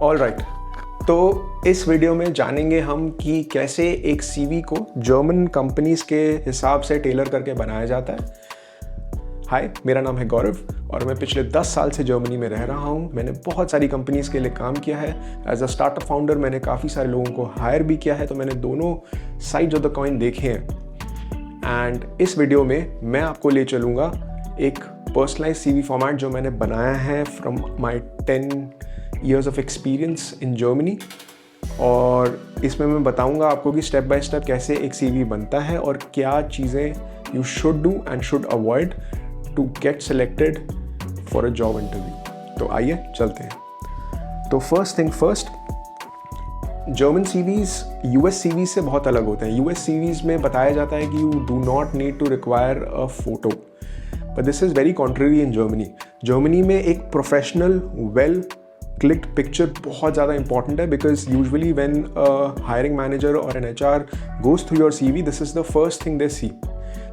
All right, तो इस video में जानेंगे हम कि कैसे एक सीवी को जर्मन कंपनीज के हिसाब से टेलर करके बनाया जाता है। हाय, मेरा नाम है गौरव और मैं पिछले 10 साल से जर्मनी में रह रहा हूँ। मैंने बहुत सारी कंपनीज के लिए काम किया है। एज अ स्टार्टअप फाउंडर मैंने काफ़ी सारे लोगों को हायर भी किया है, तो मैंने दोनों साइड्स ऑफ द कॉइन देखे हैं। एंड इस वीडियो में मैं आपको ले चलूँगा एक पर्सनलाइज सीवी फॉर्मेट जो मैंने बनाया है from my 10 years of experience in Germany, और इसमें मैं बताऊंगा आपको कि स्टेप बाय स्टेप कैसे एक सीवी बनता है और क्या चीज़ें you should do and should avoid to get selected for a job interview. तो आइए चलते हैं। तो first thing first, German CVs US CVs से बहुत अलग होते हैं। यूएस सीवीज़ में बताया जाता है कि you do not need to require a photo, but this is very contrary in Germany. Germany में एक प्रोफेशनल वेल क्लिक्ड पिक्चर बहुत ज़्यादा इंपॉर्टेंट है, because usually when a hiring manager और an HR goes through your CV, this is the first thing they see.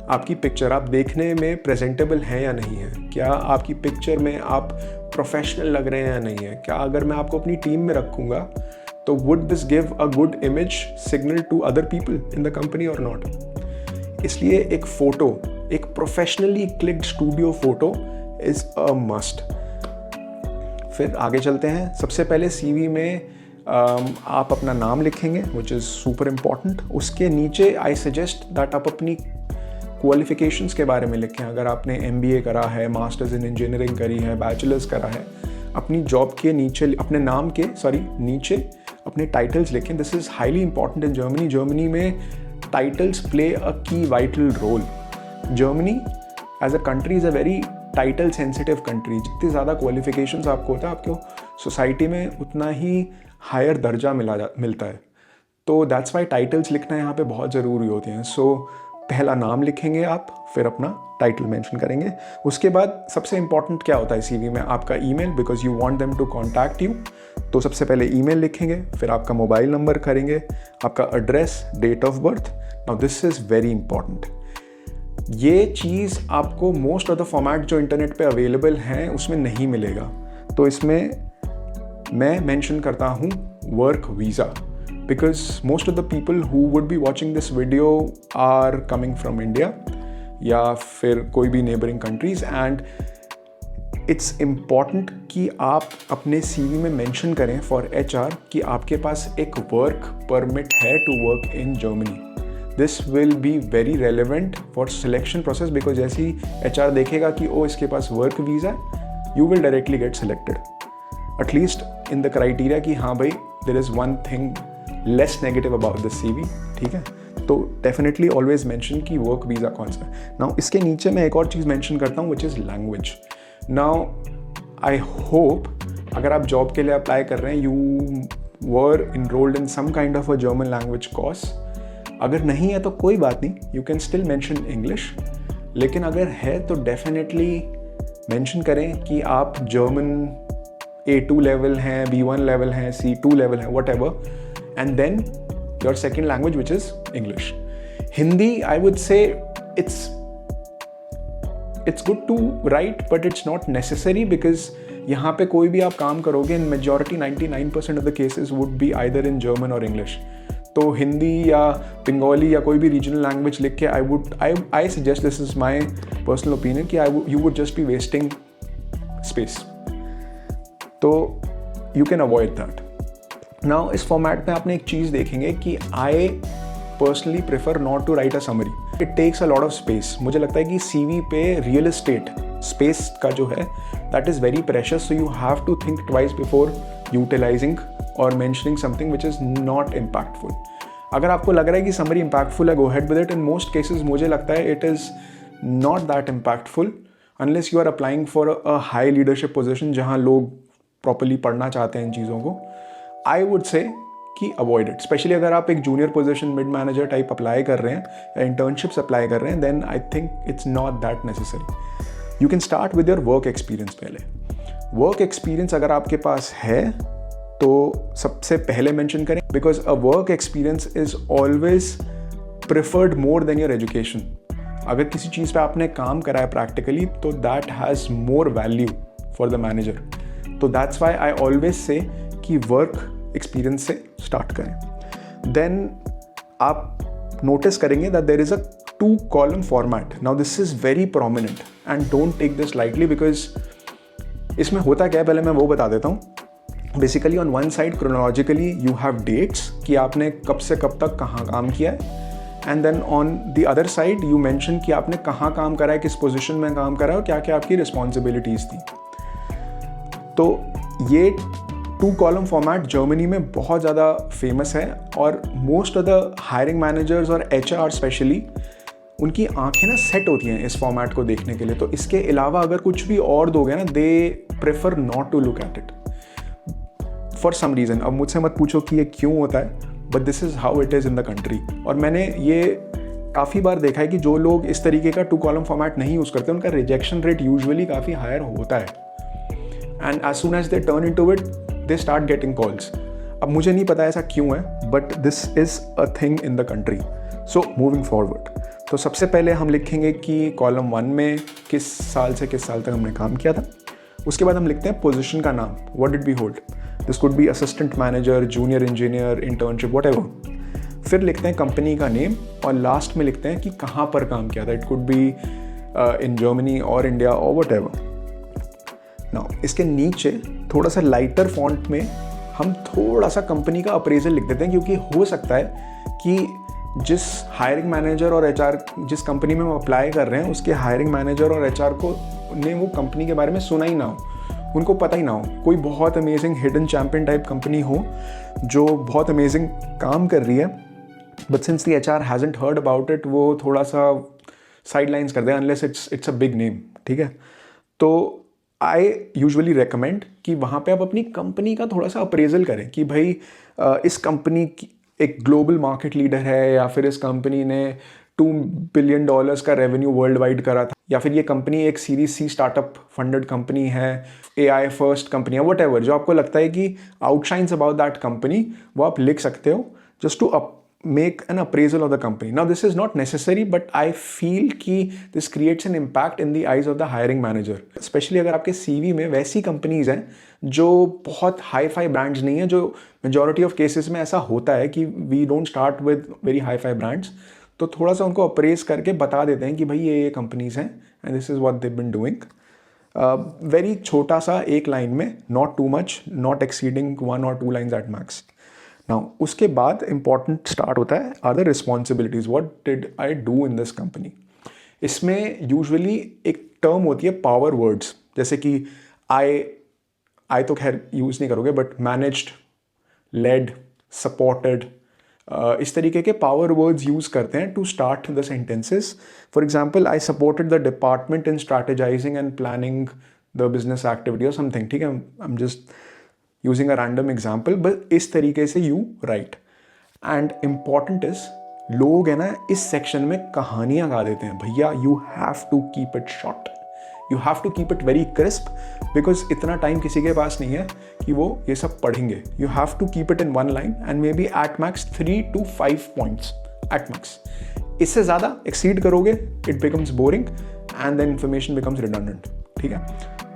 आपकी picture आप देखने में प्रेजेंटेबल हैं या नहीं है, क्या आपकी पिक्चर में आप प्रोफेशनल लग रहे हैं या नहीं है, क्या अगर मैं आपको अपनी टीम में रखूँगा तो would this give a good image signal to other people in the company और नॉट। इसलिए एक फ़ोटो, एक professionally clicked studio photo is a must. फिर आगे चलते हैं। सबसे पहले सीवी में आप अपना नाम लिखेंगे, विच इज़ सुपर इम्पॉर्टेंट। उसके नीचे आई सजेस्ट दैट आप अपनी क्वालिफिकेशंस के बारे में लिखें। अगर आपने MBA करा है, मास्टर्स इन इंजीनियरिंग करी है, बैचलर्स करा है, अपनी जॉब के नीचे अपने नाम के नीचे अपने टाइटल्स लिखें। This is highly important in Germany. Germany में titles play a key vital role. Germany as a country is a very title sensitive country. जितनी ज़्यादा क्वालिफिकेशंस आपको होता है, आपको सोसाइटी में उतना ही हायर दर्जा मिलता है। तो दैट्स वाई टाइटल्स लिखना यहाँ पे बहुत ज़रूरी होते हैं। सो पहला नाम लिखेंगे आप, फिर अपना टाइटल मेंशन करेंगे। उसके बाद सबसे इंपॉर्टेंट क्या होता है सीवी में, आपका email, because you want them to contact you. तो सबसे पहले ईमेल लिखेंगे, फिर आपका मोबाइल नंबर करेंगे, आपका address, date of birth. Now this is very important. ये चीज़ आपको मोस्ट ऑफ द फॉर्मेट जो इंटरनेट पे अवेलेबल हैं उसमें नहीं मिलेगा। तो इसमें मैं मेंशन करता हूँ work visa, because most of the people who would be watching this video are coming from India या फिर कोई भी neighbouring countries, and it's important कि आप अपने सीवी में मेंशन करें फॉर HR कि आपके पास एक वर्क परमिट है to work in Germany. This will be very relevant for selection process, because जैसे ही HR देखेगा कि ओ इसके पास वर्क वीज़ा है, you will directly get selected, at least in the criteria कि हाँ भाई there is one thing less negative about this CV। ठीक है, तो डेफिनेटली ऑलवेज मेंशन कि वर्क वीज़ा कौन सा है। नाउ इसके नीचे मैं एक और चीज़ मेंशन करता हूँ, which is language. Now I hope अगर आप जॉब के लिए अप्लाई कर रहे हैं, you were enrolled in some kind of a German language course. अगर नहीं है तो कोई बात नहीं, you can still mention English. लेकिन अगर है तो डेफिनेटली मेंशन करें कि आप जर्मन A2 लेवल हैं, B1 लेवल हैं, C2 लेवल हैं, whatever, and then your second language which is English. Hindi I would say it's good to write, but it's not necessary, because यहाँ पे कोई भी आप काम करोगे, in majority 99% of the cases would be either in German और English. तो हिंदी या बंगाली या कोई भी रीजनल लैंग्वेज लिख के I suggest, this is my personal opinion, कि you would just be wasting space. तो you can avoid that. Now इस फॉर्मेट में आपने एक चीज़ देखेंगे कि I personally prefer not to write a summary. It takes a lot of space. मुझे लगता है कि CV पे रियल एस्टेट स्पेस का जो है that is very precious, so you have to think twice before utilising और mentioning something which is not impactful. अगर आपको लग रहा है कि समरी इम्पैक्टफुल है, go ahead with it. In most cases मुझे लगता है it is not that impactful unless you are applying for a high leadership position जहाँ लोग प्रॉपरली पढ़ना चाहते हैं इन चीज़ों को। आई वुड से कि अवॉइड इट, स्पेशली अगर आप एक junior position, mid manager type apply कर रहे हैं या इंटर्नशिप्स अप्लाई कर रहे हैं, then I think it's not that necessary. You can start with your work experience. पहले वर्क एक्सपीरियंस अगर आपके पास है तो सबसे पहले मेंशन करें, because a work experience is always preferred more than your education. अगर किसी चीज़ पे आपने काम करा है प्रैक्टिकली, तो that has more value for the manager. तो that's why I always say कि वर्क एक्सपीरियंस से स्टार्ट करें। देन आप नोटिस करेंगे that there is a 2 column format. Now this is very prominent and don't take this lightly because इसमें होता क्या है पहले मैं वो बता देता हूँ। Basically on one side chronologically you have dates कि आपने कब से कब तक कहाँ काम किया है, and then on the other side you mention कि आपने कहाँ काम करा है, किस पोजीशन में काम करा है और क्या क्या आपकी रिस्पॉन्सिबिलिटीज़ थी। तो ये 2 column फॉर्मेट जर्मनी में बहुत ज़्यादा फेमस है और most of the hiring managers और HR स्पेशली उनकी आंखें ना सेट होती हैं इस फॉर्मेट को देखने के लिए। तो इसके अलावा अगर कुछ भी और दोगे ना, they prefer not to look at it for some reason. अब मुझसे मत पूछो कि ये क्यों होता है, but this is how it is in the country. और मैंने ये काफ़ी बार देखा है कि जो लोग इस तरीके का 2 column फॉर्मेट नहीं यूज़ करते उनका रिजेक्शन रेट यूजुअली काफ़ी हायर होता है, and as soon as they turn into it they start getting calls. अब मुझे नहीं पता ऐसा क्यों है, but this is a thing in the country. So moving forward, तो सबसे पहले हम लिखेंगे कि कॉलम 1 में किस साल से किस साल तक हमने काम किया था। उसके बाद हम लिखते हैं पोजीशन का नाम, what did we hold. This could be assistant manager, junior engineer, internship, whatever. फिर लिखते हैं कंपनी का नेम और लास्ट में लिखते हैं कि कहाँ पर काम किया था। It could be in Germany और इंडिया और व्हाटएवर। नाउ इसके नीचे थोड़ा सा लाइटर फॉन्ट में हम थोड़ा सा कंपनी का अप्रेजल लिख देते हैं, क्योंकि हो सकता है कि जिस हायरिंग मैनेजर और HR जिस कंपनी में हम अप्लाई कर रहे हैं उसके हायरिंग मैनेजर और HR को ने वो कंपनी के बारे में सुना ही ना हो, उनको पता ही ना हो। कोई बहुत amazing hidden champion type company हो जो बहुत अमेजिंग काम कर रही है, but since the HR hasn't heard about it, वो थोड़ा सा साइडलाइंस कर दें unless it's a big name. ठीक है, तो आई यूजुअली रेकमेंड कि वहाँ पे आप अपनी कंपनी का थोड़ा सा अप्रेजल करें कि भाई इस कंपनी की एक ग्लोबल मार्केट लीडर है, या फिर इस कंपनी ने $2 बिलियन का रेवेन्यू वर्ल्ड वाइड करा था, या फिर ये कंपनी एक series C startup funded company है, AI फर्स्ट कंपनी है, व्हाटएवर जो आपको लगता है कि आउटशाइंस अबाउट दैट कंपनी, वो आप लिख सकते हो just to make an appraisal of the company. Now this is not necessary, but I feel कि this creates an impact in the eyes of the hiring manager. Especially अगर आपके CV में वैसी कंपनीज हैं जो बहुत हाई-फाई ब्रांड्स नहीं है, जो majority of cases में ऐसा होता है कि we don't start with very high-fi brands, तो थोड़ा सा उनको अप्रेज करके बता देते हैं कि भाई ये कंपनीज हैं and this is what they've been doing. Very छोटा सा एक लाइन में, not too much, not exceeding 1 or 2 lines at max. Now, उसके बाद इंपॉर्टेंट स्टार्ट होता है are the responsibilities, what did I do in this company. इसमें usually एक टर्म होती है पावर वर्ड्स, जैसे कि आई तो खैर यूज़ नहीं करोगे, बट मैनेज्ड, लेड, सपोर्टेड, इस तरीके के पावर वर्ड्स यूज़ करते हैं to start the sentences. For example, I supported the department in strategising and planning the business activity और समथिंग। ठीक है, I am just using a random example, but इस तरीके से you write. And important is, लोग है ना इस सेक्शन में कहानियाँ गा देते हैं। भैया you have to keep it short, you have to keep it very crisp, because इतना टाइम किसी के पास नहीं है कि वो ये सब पढ़ेंगे। You have to keep it in 1 line and maybe at max 3 to 5 points at max. इससे ज़्यादा exceed करोगे it becomes boring and then information becomes redundant. ठीक है,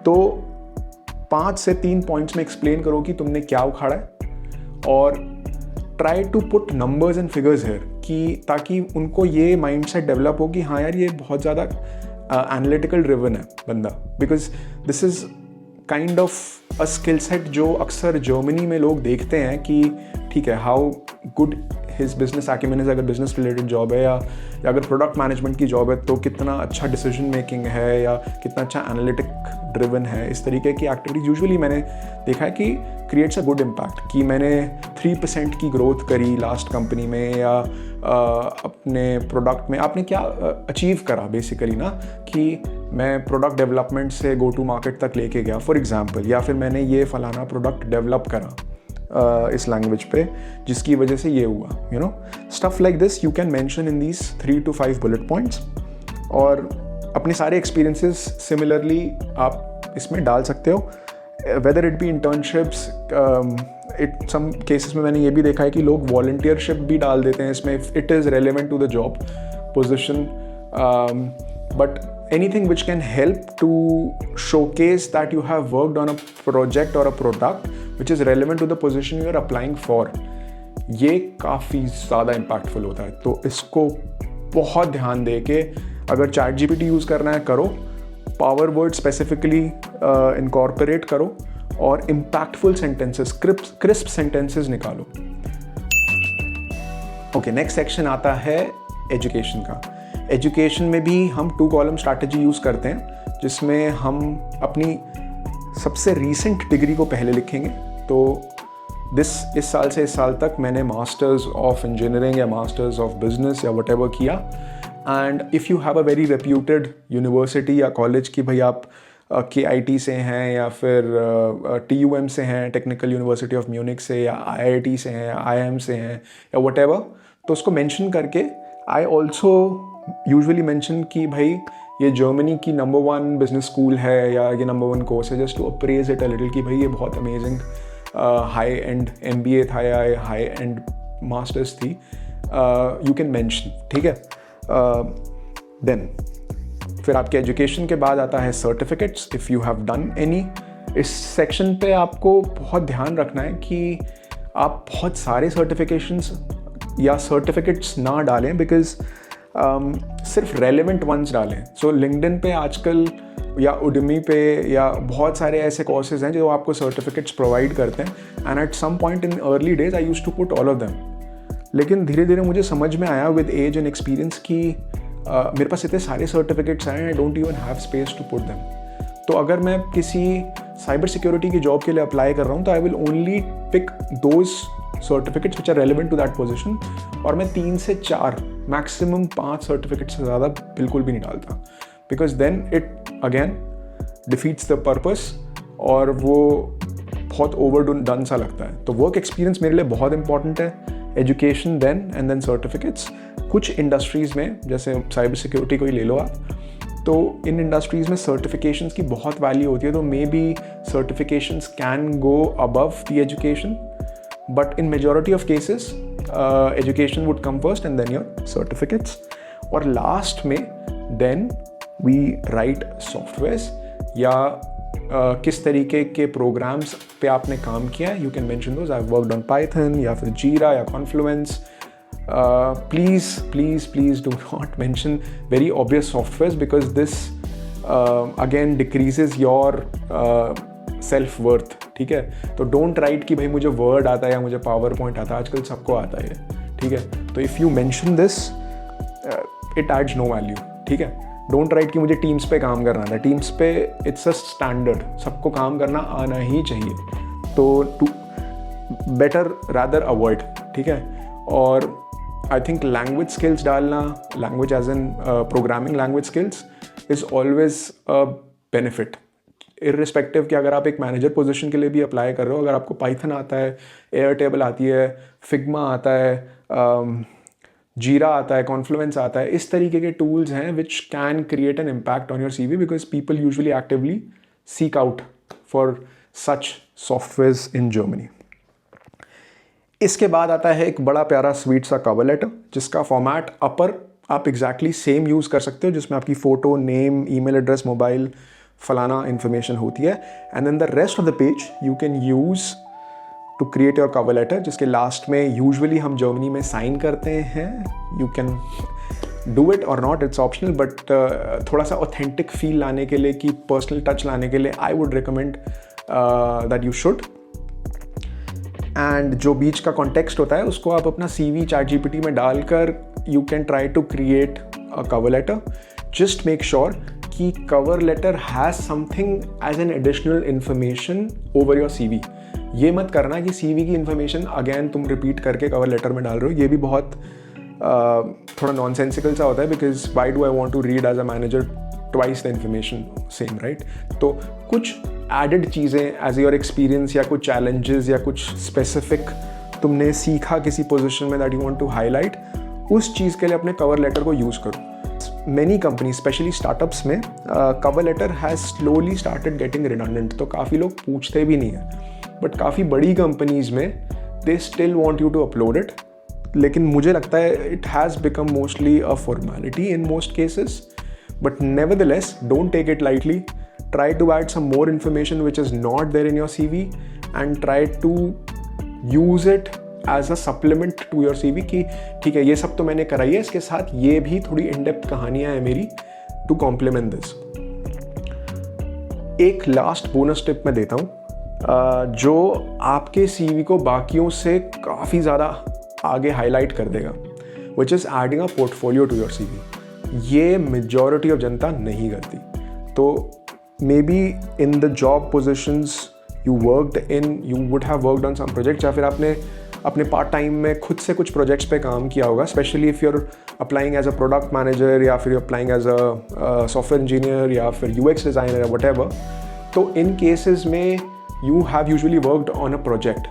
तो 5 से 3 पॉइंट्स में एक्सप्लेन करो कि तुमने क्या उखाड़ा है, और try to put numbers and figures here, कि ताकि उनको ये माइंडसेट डेवलप हो कि हाँ यार ये बहुत ज़्यादा एनालिटिकल ड्रिवन है बंदा, because this is kind of a skill set जो अक्सर जर्मनी में लोग देखते हैं कि ठीक है, how good his business acumen is, अगर बिजनेस रिलेटेड जॉब है या अगर प्रोडक्ट मैनेजमेंट की जॉब है तो कितना अच्छा डिसीजन मेकिंग है या कितना अच्छा एनालिटिक ड्रिवन है। इस तरीके की एक्टिविटीज यूजुअली मैंने देखा है कि क्रिएट्स अ गुड इम्पैक्ट, कि मैंने 3% की ग्रोथ करी लास्ट कंपनी में, या अपने प्रोडक्ट में आपने क्या अचीव करा बेसिकली ना, कि मैं प्रोडक्ट डेवलपमेंट से गो टू मार्केट तक लेके गया फॉर एग्जांपल, या फिर मैंने ये फलाना प्रोडक्ट डेवलप करा इस लैंग्वेज पे जिसकी वजह से ये हुआ, you know, stuff like this you can mention in these 3 to 5 bullet points. और अपने सारे एक्सपीरियंसेस सिमिलरली आप इसमें डाल सकते हो, whether it be internships, some cases में मैंने ये भी देखा है कि लोग वॉलंटियरशिप भी डाल देते हैं इसमें, it is relevant to the job position, but anything which can help to showcase that you have worked on a project or a product which is relevant to the position you are applying for, ये काफ़ी ज़्यादा impactful होता है। तो इसको बहुत ध्यान दे के अगर ChatGPT यूज़ करना है करो, पावर वर्ड स्पेसिफिकली इनकॉर्पोरेट करो और इम्पैक्टफुल सेंटेंसेस, क्रिस्प सेंटेंसेस निकालो। ओके, नेक्स्ट सेक्शन आता है एजुकेशन का। एजुकेशन में भी हम 2 कॉलम स्ट्रैटेजी यूज़ करते हैं, जिसमें हम अपनी सबसे रीसेंट डिग्री को पहले लिखेंगे। तो इस साल से इस साल तक मैंने मास्टर्स ऑफ इंजीनियरिंग या मास्टर्स ऑफ बिजनेस या व्हाटएवर किया। And if you have a very reputed university या कॉलेज की भाई आप KIT से हैं या फिर TUM से हैं, टेक्निकल यूनिवर्सिटी ऑफ म्यूनिक से, या IIT से हैं, IIM से हैं या व्हाटएवर, तो उसको मेंशन करके आई ऑल्सो यूजुअली मेंशन कि भाई ये जर्मनी की नंबर 1 बिजनेस स्कूल है या ये नंबर 1 कोर्स है, just to appraise it a little कि भाई ये बहुत अमेजिंग हाई एंड MBA था या हाई एंड मास्टर्स थी, यू कैन मेंशन, ठीक है। देन फिर आपके एजुकेशन के बाद आता है certificates, if you have done any. इस सेक्शन पे आपको बहुत ध्यान रखना है कि आप बहुत सारे सर्टिफिकेशंस या सर्टिफिकेट्स ना डालें, बिकॉज सिर्फ रेलेवेंट वंस डालें। सो लिंक्डइन पे आजकल या उडमी पे या बहुत सारे ऐसे कोर्सेज हैं जो आपको सर्टिफिकेट्स प्रोवाइड करते हैं, and at some point in early days I used to put all of them. लेकिन धीरे धीरे मुझे समझ में आया विद एज एंड एक्सपीरियंस कि मेरे पास इतने सारे सर्टिफिकेट्स हैं, I don't even have space to put them. तो अगर मैं किसी साइबर सिक्योरिटी की जॉब के लिए अप्लाई कर रहा हूँ तो I will only pick those certificates which are relevant to that position, और मैं 3 से 4 मैक्सिमम 5 सर्टिफिकेट से ज़्यादा बिल्कुल भी नहीं डालता, because then it again defeats the purpose और वो बहुत ओवर डन सा लगता है। तो वर्क एक्सपीरियंस मेरे लिए बहुत इंपॉर्टेंट है, education then and then certificates. कुछ इंडस्ट्रीज़ में जैसे साइबर सिक्योरिटी को ही ले लो आप, तो इन इंडस्ट्रीज़ में सर्टिफिकेशंस की बहुत वैल्यू होती है, तो may be certifications can go above the education, but in majority of cases education would come first and then your certificates. और लास्ट में देन वी राइट सॉफ्टवेयर्स या किस तरीके के प्रोग्राम्स पे आपने काम किया है, you can mention those. I have worked on Python या फिर जीरा या Confluence. please do not mention very obvious softwares, because this again decreases your self worth, ठीक है। तो डोंट राइट कि भाई मुझे वर्ड आता है या मुझे पावर पॉइंट आता है, आजकल सबको आता है, ठीक है। तो if you mention this it adds no value, ठीक है। डोंट राइट कि मुझे टीम्स पे काम करना था, टीम्स पे इट्स अ स्टैंडर्ड, सबको काम करना आना ही चाहिए, तो टू बेटर रादर अवॉइड, ठीक है। और आई थिंक लैंग्वेज स्किल्स डालना, language as an programming language skills is always a benefit, irrespective कि अगर आप एक मैनेजर पोजीशन के लिए भी अप्लाई कर रहे हो, अगर आपको पाइथन आता है, एयरटेबल आती है, फिग्मा आता है, जीरा आता है, कॉन्फ्लुएंस आता है, इस तरीके के टूल्स हैं which can create an impact on your CV, because people usually actively seek out for such softwares in Germany. इसके बाद आता है एक बड़ा प्यारा स्वीट सा कवर लेटर, जिसका फॉर्मेट अपर आप एग्जैक्टली सेम यूज़ कर सकते हो, जिसमें आपकी photo, name, email address, mobile, फलाना इन्फॉर्मेशन होती है, and then the rest of the page you can use to create your cover letter, जिसके लास्ट में यूजुअली हम जर्मनी में साइन करते हैं। यू कैन डू इट और नॉट, इट्स ऑप्शनल, बट थोड़ा सा ऑथेंटिक फील लाने के लिए, कि पर्सनल टच लाने के लिए I would recommend that you should. And जो बीच का कॉन्टेक्स्ट होता है उसको आप अपना CV ChatGPT में डालकर you can try to create a cover letter. Just make sure कि cover letter has something as an additional information over your CV। ये मत करना कि CV की इन्फॉर्मेशन अगेन तुम रिपीट करके कवर लेटर में डाल रहे हो, ये भी बहुत थोड़ा नॉनसेंसिकल सा होता है, because why do I want to read as a manager twice the information same, right. तो कुछ एडेड चीज़ें एज योर एक्सपीरियंस या कुछ चैलेंजेस या कुछ स्पेसिफिक तुमने सीखा किसी पोजीशन में that you want to highlight, उस चीज़ के लिए अपने कवर लेटर को यूज़ करो। मेनी कंपनीज स्पेशली स्टार्टअप्स में cover letter has slowly started getting redundant, तो काफ़ी लोग पूछते भी नहीं है, बट काफ़ी बड़ी कंपनीज में they still want you to upload it. लेकिन मुझे लगता है it has become mostly a formality in most cases, but nevertheless don't take it lightly. Try to add some more information which is not there in your CV, and try to use it as a supplement to your CV कि ठीक है, ये सब तो मैंने कराई है, इसके साथ ये भी थोड़ी इन डेप्थ कहानियाँ हैं मेरी टू कॉम्प्लीमेंट दिस। एक लास्ट बोनस टिप मैं देता हूँ जो आपके CV को बाकियों से काफ़ी ज़्यादा आगे हाईलाइट कर देगा, which is adding a portfolio to your CV। ये मेजॉरिटी ऑफ जनता नहीं करती। तो may be in the job positions you worked in, you would have worked on some project, या फिर आपने अपने पार्ट टाइम में खुद से कुछ प्रोजेक्ट्स पे काम किया होगा, specially if you're applying as a product manager या फिर applying as a software engineer या फिर UX डिज़ाइनर या वट। तो इन केसेस में you have usually worked on a project,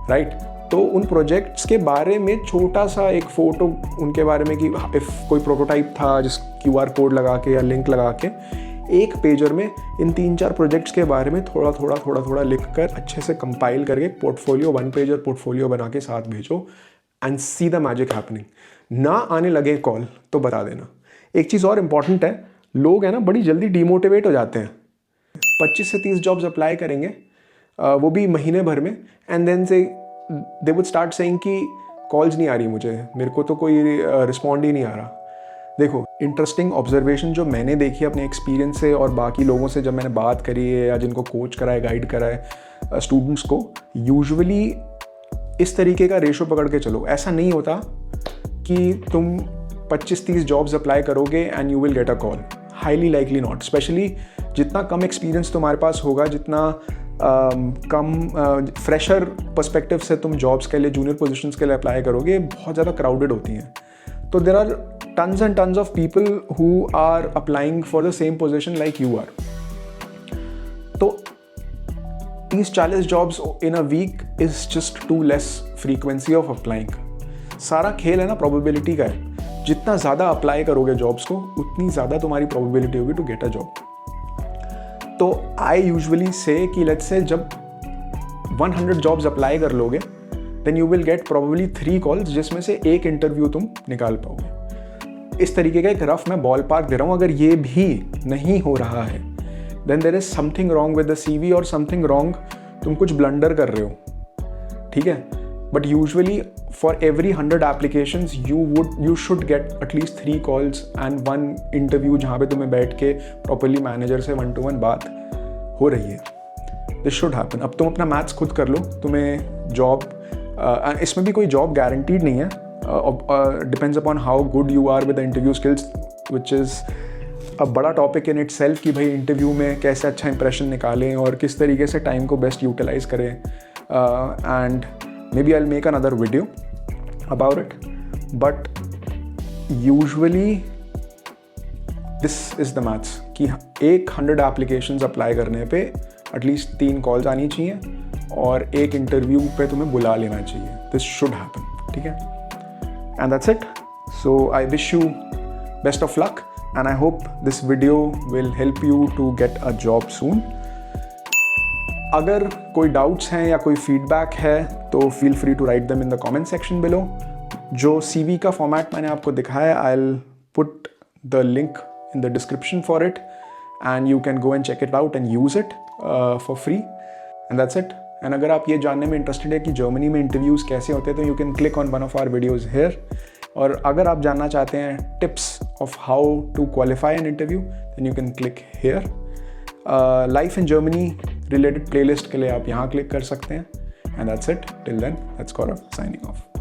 right? तो उन प्रोजेक्ट्स के बारे में छोटा सा एक फ़ोटो उनके बारे में कि इफ़ कोई प्रोटोटाइप था जिस QR कोड लगा के या लिंक लगा के, एक पेजर में इन 3-4 प्रोजेक्ट्स के बारे में थोड़ा थोड़ा लिख कर अच्छे से कंपाइल करके पोर्टफोलियो, 1 पेजर पोर्टफोलियो बना के साथ भेजो and see the magic happening. ना आने लगे कॉल तो बता देना। एक चीज़ और इम्पॉर्टेंट है, लोग हैं ना बड़ी जल्दी डिमोटिवेट हो जाते हैं। 25 से 30 जॉब्स अप्लाई करेंगे, वो भी महीने भर में, एंड देन से दे वुड स्टार्ट सेइंग कि कॉल्स नहीं आ रही मुझे, मेरे को तो कोई रिस्पॉन्ड ही नहीं आ रहा। देखो, इंटरेस्टिंग ऑब्जर्वेशन जो मैंने देखी अपने एक्सपीरियंस से और बाकी लोगों से जब मैंने बात करी है या जिनको कोच करा है, गाइड करा है स्टूडेंट्स को, यूजुअली इस तरीके का रेशो पकड़ के चलो। ऐसा नहीं होता कि तुम 25-30 जॉब्स अप्लाई करोगे and you will get a call. Highly likely not. Specially जितना कम एक्सपीरियंस तुम्हारे पास होगा, जितना कम फ्रेशर पर्सपेक्टिव से तुम जॉब्स के लिए, जूनियर पोजीशंस के लिए अप्लाई करोगे, बहुत ज़्यादा क्राउडेड होती हैं। तो there are tons and tons of people who are applying for the same position like you are. तो 30-40 jobs in a week is just too less frequency of applying. सारा खेल है ना probability का है। जितना ज़्यादा अप्लाई करोगे जॉब्स को, उतनी ज़्यादा तुम्हारी probability होगी to get a job. तो I usually say कि let's say जब 100 jobs अप्लाई कर लोगे, then you will get probably 3 calls जिसमें से एक इंटरव्यू तुम निकाल पाओगे। इस तरीके का एक रफ मैं बॉल पार्क दे रहा हूँ। अगर ये भी नहीं हो रहा है, then there is something wrong with the CV और समथिंग रॉन्ग, तुम कुछ ब्लंडर कर रहे हो, ठीक है? But usually for every 100 applications you should get at least 3 calls and 1 interview जहाँ पे तुम्हें बैठ के प्रॉपरली मैनेजर से 1-to-1 बात हो रही है। This should happen. अब तुम अपना मैथ्स खुद कर लो, तुम्हें जॉब, इसमें भी कोई जॉब गारंटीड नहीं है, depends upon how good you are with the interview skills, which is a बड़ा टॉपिक इन इटसेल्फ कि भाई इंटरव्यू में कैसे अच्छा इंप्रेशन निकालें और किस तरीके से टाइम को बेस्ट यूटिलाइज करें। And may be I will make another video about it, but usually this is the maths कि 100 एप्लीकेशंस अप्लाई करने पे एटलीस्ट 3 कॉल्स आनी चाहिए और एक इंटरव्यू पे तुम्हें बुला लेना चाहिए। दिस शुड हैपन, ठीक है? And that's it. So I wish you best of luck and I hope this video will help you to get a job soon. अगर कोई डाउट्स हैं या कोई फीडबैक है तो feel free to write them in the comment section below. जो CV का format मैंने आपको दिखाया, I'll put the link in the description for it and you can go and check it out and use it for free. And that's it. And अगर आप ये जानने में इंटरेस्टेड है कि जर्मनी में इंटरव्यूज़ कैसे होते हैं, तो you can click on one of our videos here. और अगर आप जानना चाहते हैं tips of how to qualify an interview, then you can click here. Life in Germany related playlist के लिए आप यहाँ क्लिक कर सकते हैं। And that's it. Till then, let's go signing of.